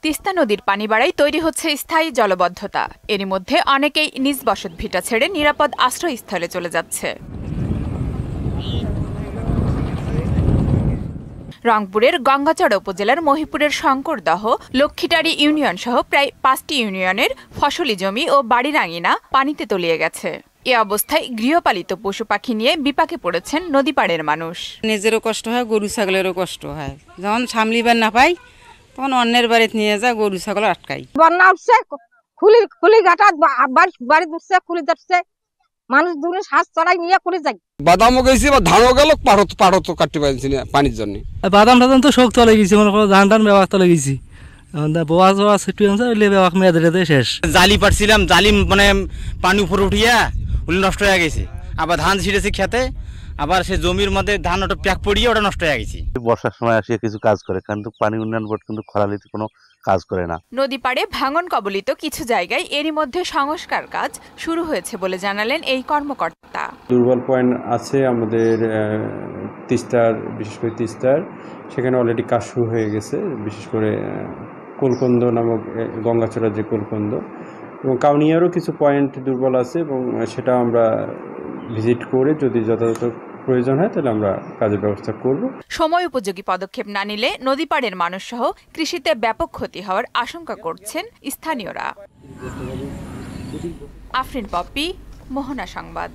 তিস্তা নদীর পানি বাড়ায় তৈরি হচ্ছে স্থায়ী জলবদ্ধতা। এরই মধ্যে অনেকেই নিজ বসতভিটা ছেড়ে নিরাপদ আশ্রয়স্থলে চলে যাচ্ছে। রংপুরের গঙ্গাচড়া উপজেলার মহিপুরের শঙ্করদহ, লক্ষ্মীটারি ইউনিয়ন সহ প্রায় 5টি ইউনিয়নের ফসলি জমি ও বাড়ির আঙিনা পানিতে তলিয়ে গেছে। এ অবস্থায় গৃহপালিত পশু পাখি নিয়ে বিপাকে পড়েছেন নদীপাড়ের মানুষ। নিজেরও কষ্ট হয়, গরু ছাগলেরও কষ্ট হয়। যখন সামলিবার না পাই তখন অন্যের বাড়িতে নিয়ে যা গরু ছাগল আটকাই। বন্যা উঠছে, খুলি ঘাটা বাড়ি উঠছে, খুলি যাচ্ছে, মানুষ দূরে শ্বাস চড়াই নিয়ে খুলে যায়। বাদামও গেছি বা ধানও গেল, পাড়ও কাটতে পারছি না পানির জন্য। বাদাম টাদাম তো শোক চলে গেছি, মনে করো ধান টান ব্যবহার চলে গেছি, জালি পারছিলাম, জালি মানে পানি উপরে উঠিয়া নষ্ট হয়ে গেছে। আবার ধান ছিঁড়েছি খেতে, আবার সে জমির মধ্যে ধান ওটা প্যাক পড়িয়ে ওটা নষ্ট হয়ে গেছে। বর্ষার সময় আসিয়া কিছু কাজ করে, কিন্তু পানি উন্নয়ন বোর্ড কিন্তু খরালিতে কোনো কাজ করে না। নদী পাড়ে ভাঙন কবলিত কিছু জায়গায় এরই মধ্যে সংস্কার কাজ শুরু হয়েছে বলে জানালেন এই কর্মকর্তা। দুর্বল পয়েন্ট আছে আমাদের তিস্তার, বিশেষ করে তিস্তার, সেখানে অলরেডি কাজ শুরু হয়ে গেছে। বিশেষ করে কোলকন্দ নামক গঙ্গাচড়ার যে কোলকন্দ এবং কাউনিয়ারও কিছু পয়েন্ট দুর্বল আছে, এবং সেটা আমরা ভিজিট করে যদি যথাযথ প্রয়োজন হয় তাহলে আমরা কাজের ব্যবস্থা করব। সময় উপযোগী পদক্ষেপ না নিলে নদীপাড়ের মানুষ সহ কৃষিতে ব্যাপক ক্ষতি হওয়ার আশঙ্কা করছেন স্থানীয়রা। আফরিন পপি, মোহনা সংবাদ।